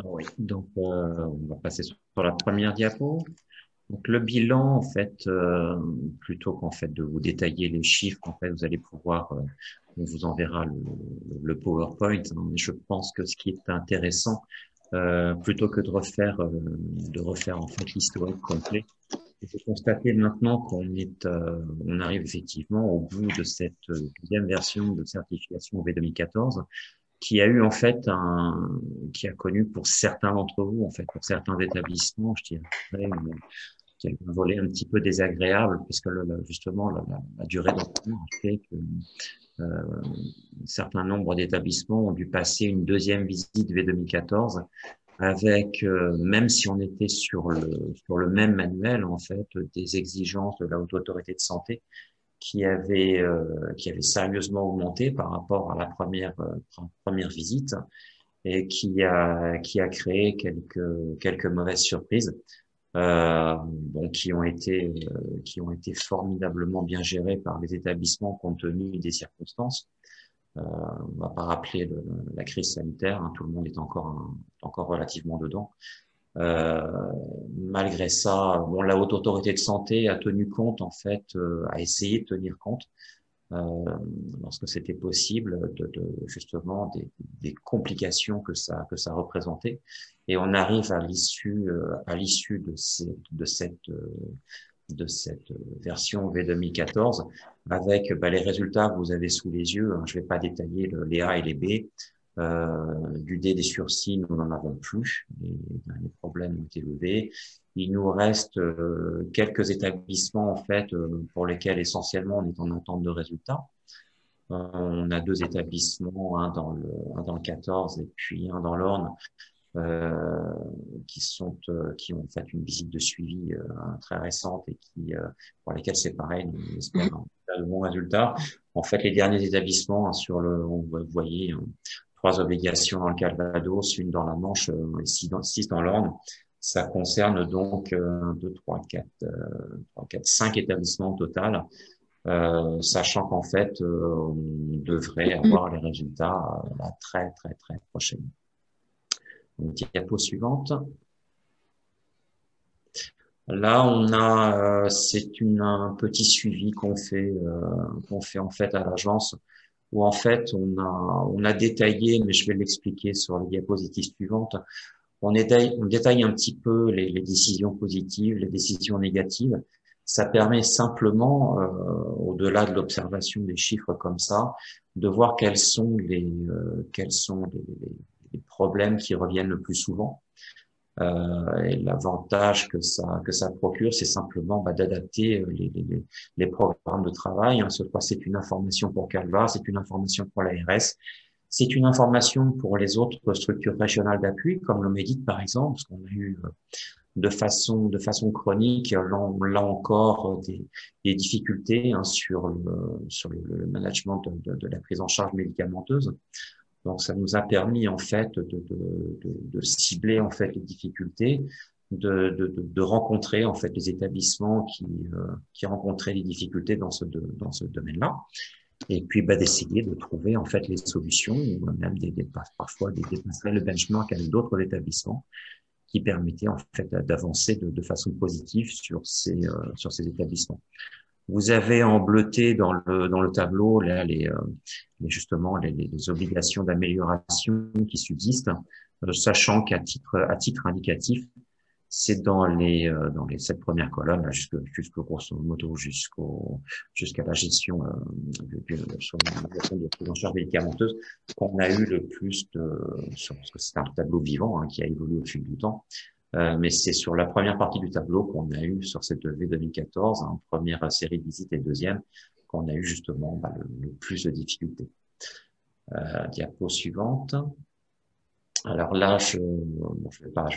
Oui, donc on va passer sur la première diapo. Donc le bilan, en fait, plutôt qu'en fait de vous détailler les chiffres, en fait, vous allez pouvoir, on vous enverra le PowerPoint. Hein, mais je pense que ce qui est intéressant, plutôt que de refaire en fait l'historique complet, c'est de constater maintenant on arrive effectivement au bout de cette deuxième version de certification V 2014 qui a eu en fait qui a connu pour certains d'entre vous, en fait, pour certains établissements, je dirais, qui a eu un volet un petit peu désagréable, parce que justement, la durée d'emprunt a fait que euh, un certain nombre d'établissements ont dû passer une deuxième visite V 2014 avec, même si on était sur le même manuel, en fait, des exigences de la Haute Autorité de Santé qui avait sérieusement augmenté par rapport à la première visite et qui a créé quelques mauvaises surprises, bon, qui ont été formidablement bien gérées par les établissements compte tenu des circonstances. On va pas rappeler la crise sanitaire, hein, tout le monde est encore relativement dedans. Euh, Malgré ça, bon, la Haute Autorité de Santé a tenu compte, en fait, a essayé de tenir compte euh, lorsque c'était possible, justement des complications que ça représentait. Et on arrive à l'issue de cette version V 2014 avec les résultats que vous avez sous les yeux. Hein. Je ne vais pas détailler les A et les B. Du D des sursis, nous n'en avons plus. Les problèmes ont été levés. Il nous reste quelques établissements en fait pour lesquels essentiellement on est en attente de résultats. On a deux établissements, un dans le 14 et puis un dans l'Orne, euh, qui ont fait une visite de suivi très récente et pour lesquels c'est pareil, on espère de bons résultats. En fait, les derniers établissements vous voyez, trois obligations dans le Calvados, une dans la Manche, et six dans l'Orne. Ça concerne donc 2, 3, 4, 5 établissements au total, sachant qu'en fait, on devrait avoir les résultats très, très, très prochainement. Donc, diapo suivante. Là, un petit suivi qu'on fait en fait à l'agence, où en fait on a détaillé, mais je vais l'expliquer sur les diapositives suivantes. On détaille un petit peu les décisions positives, les décisions négatives. Ça permet simplement, au-delà de l'observation des chiffres comme ça, de voir quels sont les problèmes qui reviennent le plus souvent. Et l'avantage que ça procure, c'est simplement d'adapter les programmes de travail. Hein. Cette fois, c'est une information pour Calva, c'est une information pour l'ARS, c'est une information pour les autres structures régionales d'appui, comme le Médit par exemple, parce qu'on a eu de façon chronique, là encore, des difficultés hein, sur le management de la prise en charge médicamenteuse. Donc, ça nous a permis en fait de cibler en fait les difficultés, de rencontrer en fait les établissements qui rencontraient des difficultés dans ce domaine-là, et puis d'essayer de trouver en fait les solutions, ou même parfois des dépasser le benchmark avec d'autres établissements qui permettaient en fait d'avancer de façon positive sur ces établissements. Vous avez en bleuté dans le tableau là justement les obligations d'amélioration qui subsistent, sachant à titre indicatif, c'est dans les 7 premières colonnes, là, jusqu'au grosso modo, jusqu'à la gestion sur l'organisation de prise en charge médicamenteuse, qu'on a eu le plus parce que c'est un tableau vivant hein, qui a évolué au fil du temps. Mais c'est sur la première partie du tableau qu'on a eu sur cette V 2014, hein, première série de visites et deuxième, qu'on a eu justement le plus de difficultés. Diapo suivante. Alors là, je vais pas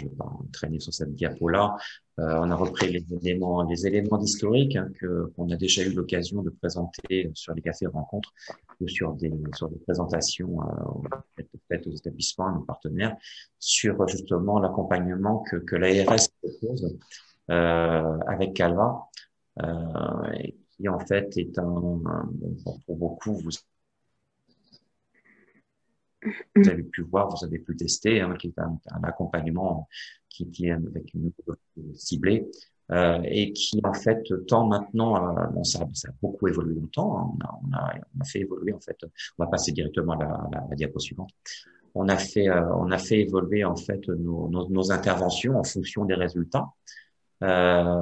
traîner sur cette diapo-là. On a repris les éléments d'historique hein, qu'on a déjà eu l'occasion de présenter sur les cafés rencontres ou sur des présentations faites aux établissements, à nos partenaires, sur justement l'accompagnement que l'ARS propose avec Calva, et qui en fait est pour beaucoup, vous vous avez pu voir, vous avez pu tester, hein, qui est un accompagnement qui est avec une méthode ciblée et qui en fait tend maintenant à, bon, ça a beaucoup évolué dans le temps, hein, on a fait évoluer en fait, on va passer directement à la diapo suivante. On a fait évoluer en fait nos interventions en fonction des résultats. La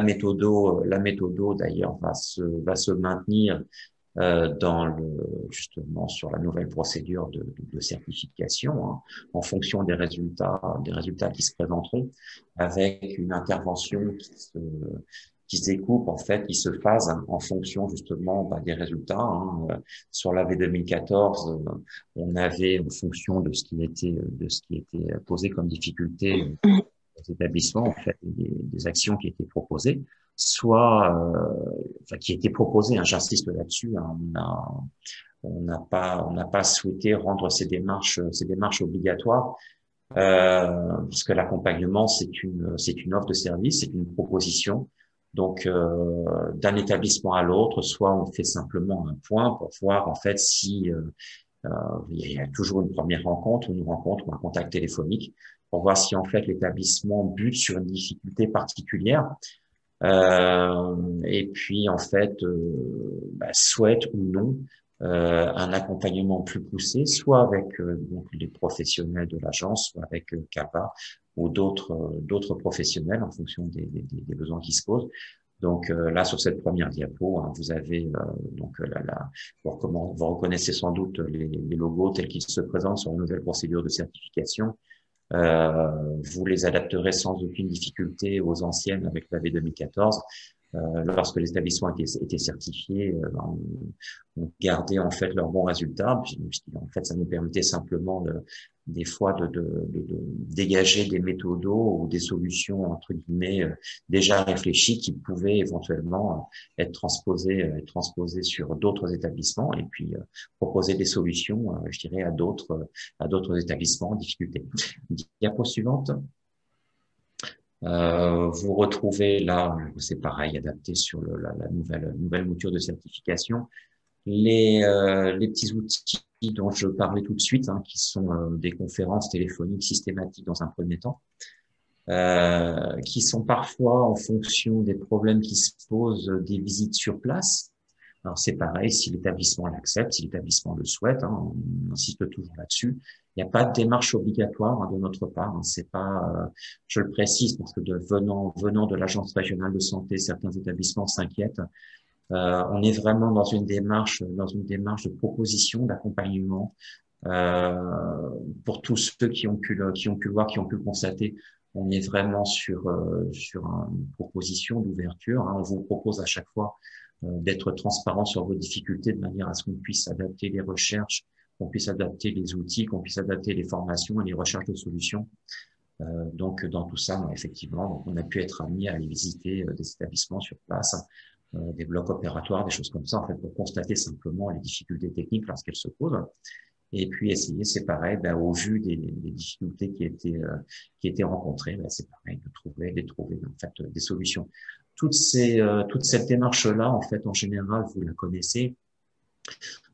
méthodo d'ailleurs va se maintenir justement sur la nouvelle procédure de certification, hein, en fonction des résultats qui se présenteront, avec une intervention qui se découpe en fait, qui se phase en fonction justement des résultats. Hein. Sur la V2014, on avait en fonction de ce qui était posé comme difficulté aux établissements, en fait, des actions qui étaient proposées, soit enfin, qui étaient proposées, hein, j'insiste là-dessus, hein, on n'a pas souhaité rendre ces démarches obligatoires, parce que l'accompagnement c'est une offre de service, c'est une proposition. Donc d'un établissement à l'autre, soit on fait simplement un point pour voir en fait si il y a toujours une première rencontre, une rencontre ou un contact téléphonique pour voir si en fait l'établissement bute sur une difficulté particulière et puis en fait souhaite ou non un accompagnement plus poussé, soit avec donc les professionnels de l'agence, soit avec CAPA ou d'autres professionnels en fonction des besoins qui se posent. Donc là, sur cette première diapo, hein, vous avez donc vous reconnaissez sans doute les logos tels qu'ils se présentent sur une nouvelle procédure de certification. Vous les adapterez sans aucune difficulté aux anciennes avec la V2014. Lorsque les établissements étaient certifiés, on gardait en fait leurs bons résultats. En fait, ça nous permettait simplement des fois de dégager des méthodos ou des solutions entre guillemets déjà réfléchies qui pouvaient éventuellement être transposées sur d'autres établissements et puis proposer des solutions, je dirais, à d'autres établissements en difficulté. Diapo suivante. Vous retrouvez là, c'est pareil, adapté sur la nouvelle mouture de certification, les petits outils dont je parlais tout de suite, hein, qui sont des conférences téléphoniques systématiques dans un premier temps, qui sont parfois en fonction des problèmes qui se posent, des visites sur place. Alors c'est pareil, si l'établissement l'accepte, si l'établissement le souhaite, hein, on insiste toujours là-dessus. Il n'y a pas de démarche obligatoire hein, de notre part. Hein, c'est pas, je le précise parce que venant de l'agence régionale de santé, certains établissements s'inquiètent. On est vraiment dans une démarche de proposition, d'accompagnement pour tous ceux qui ont pu le voir, qui ont pu le constater. On est vraiment sur une proposition d'ouverture. Hein. On vous propose à chaque fois d'être transparent sur vos difficultés de manière à ce qu'on puisse adapter les recherches, qu'on puisse adapter les outils, qu'on puisse adapter les formations et les recherches de solutions. Donc, dans tout ça, effectivement, on a pu être amené à aller visiter des établissements sur place, des blocs opératoires, des choses comme ça, en fait, pour constater simplement les difficultés techniques lorsqu'elles se posent. Et puis essayer, c'est pareil, au vu des difficultés qui étaient rencontrées, c'est pareil, de trouver en fait des solutions. Toute cette démarche-là, en fait, en général, vous la connaissez.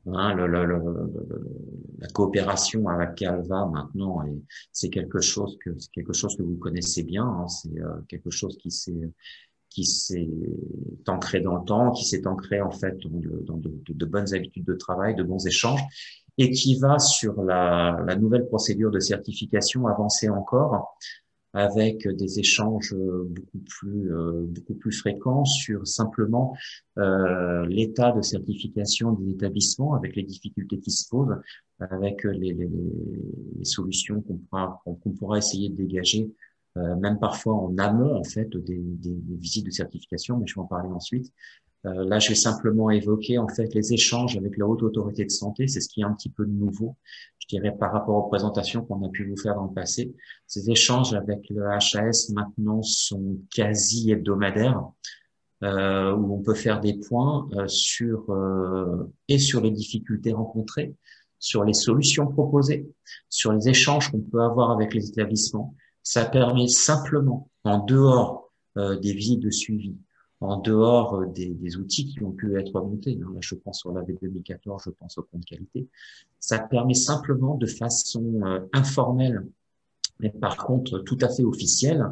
Hein, la coopération avec Calva maintenant, c'est quelque chose que vous connaissez bien. Hein, c'est quelque chose qui s'est ancré dans le temps, qui s'est ancré en fait dans de bonnes habitudes de travail, de bons échanges, et qui va sur la nouvelle procédure de certification avancer encore avec des échanges beaucoup plus fréquents sur simplement l'état de certification des établissements, avec les difficultés qui se posent, avec les solutions qu'on pourra essayer de dégager, même parfois en amont en fait des visites de certification, mais je vais en parler ensuite. Là, je vais simplement évoquer en fait les échanges avec la Haute Autorité de Santé. C'est ce qui est un petit peu de nouveau, je dirais, par rapport aux présentations qu'on a pu vous faire dans le passé. Ces échanges avec le HAS maintenant sont quasi hebdomadaires, où on peut faire des points sur les difficultés rencontrées, sur les solutions proposées, sur les échanges qu'on peut avoir avec les établissements. Ça permet simplement, en dehors des visites de suivi, en dehors des outils qui ont pu être montés. Là, je pense sur la V2014, je pense au compte qualité. Ça permet simplement de façon informelle, mais par contre tout à fait officielle,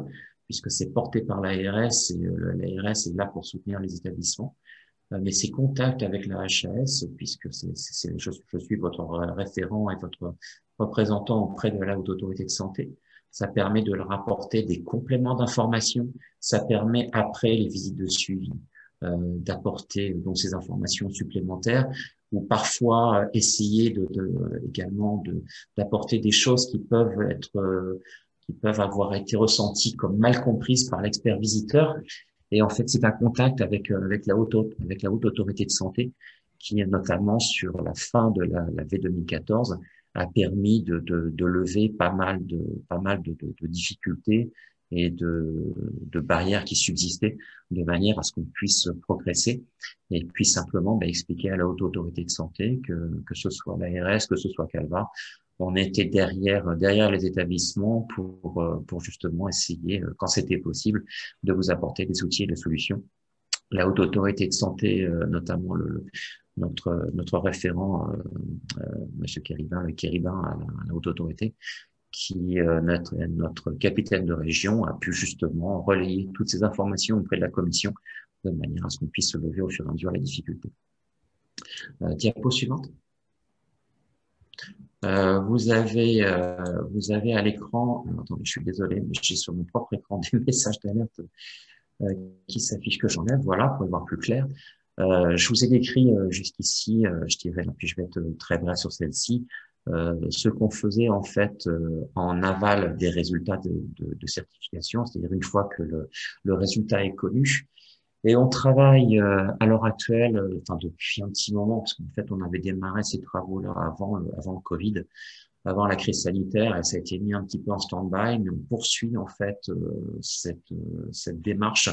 puisque c'est porté par l'ARS et l'ARS est là pour soutenir les établissements. Mais ces contacts avec la HAS, puisque je suis votre référent et votre représentant auprès de la Haute Autorité de Santé, ça permet de leur apporter des compléments d'information. Ça permet, après les visites de suivi, d'apporter donc ces informations supplémentaires ou parfois essayer également d'apporter des choses qui peuvent avoir été ressenties comme mal comprises par l'expert visiteur. Et en fait, c'est un contact avec la haute autorité de santé qui, notamment sur la fin de la V 2014, a permis de lever pas mal de difficultés et de barrières qui subsistaient de manière à ce qu'on puisse progresser et puis simplement expliquer à la haute autorité de santé que ce soit l'ARS, que ce soit Calva, on était derrière les établissements pour justement essayer, quand c'était possible, de vous apporter des outils et des solutions. La haute autorité de santé, notamment notre référent, Monsieur Kéribin à la haute autorité, qui notre capitaine de région a pu justement relayer toutes ces informations auprès de la commission de manière à ce qu'on puisse se lever au fur et à mesure la difficulté. Diapo suivante. Vous avez à l'écran, attendez, je suis désolé, mais j'ai sur mon propre écran des messages d'alerte qui s'affichent que j'enlève, voilà, pour y voir plus clair. Je vous ai décrit jusqu'ici, je dirais, puis je vais être très bref sur celle-ci, ce qu'on faisait en fait en aval des résultats de certification, c'est-à-dire une fois que le résultat est connu. Et on travaille à l'heure actuelle, enfin depuis un petit moment, parce qu'en fait on avait démarré ces travaux-là avant le Covid, avant la crise sanitaire, et ça a été mis un petit peu en stand-by, mais on poursuit en fait cette démarche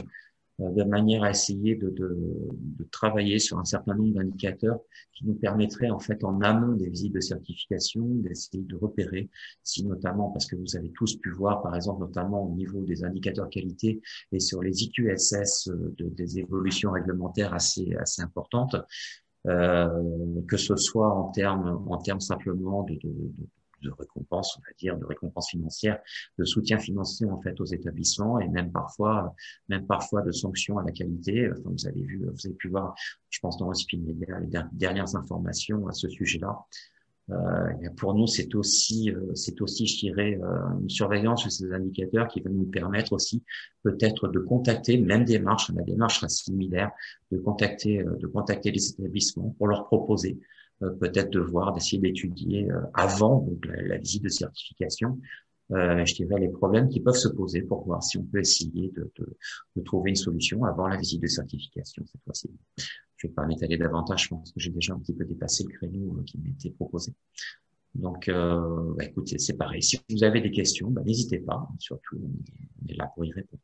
de manière à essayer de travailler sur un certain nombre d'indicateurs qui nous permettraient en fait en amont des visites de certification d'essayer de repérer si notamment, parce que vous avez tous pu voir par exemple notamment au niveau des indicateurs qualité et sur les IQSS des évolutions réglementaires assez importantes, que ce soit en termes simplement de récompense, on va dire, de récompense financière, de soutien financier en fait aux établissements et même parfois de sanctions à la qualité. Enfin, vous avez pu voir, je pense dans Respimedia, les dernières informations à ce sujet-là. Pour nous, c'est aussi, je dirais, une surveillance de ces indicateurs qui va nous permettre aussi peut-être de contacter, même la démarche sera similaire, de contacter les établissements pour leur proposer peut-être d'essayer d'étudier avant donc, la visite de certification, je dirais les problèmes qui peuvent se poser pour voir si on peut essayer de trouver une solution avant la visite de certification cette fois-ci. Je ne vais pas m'étaler davantage, je pense que j'ai déjà un petit peu dépassé le créneau qui m'était proposé. Donc, écoutez, c'est pareil. Si vous avez des questions, n'hésitez pas. Surtout, on est là pour y répondre.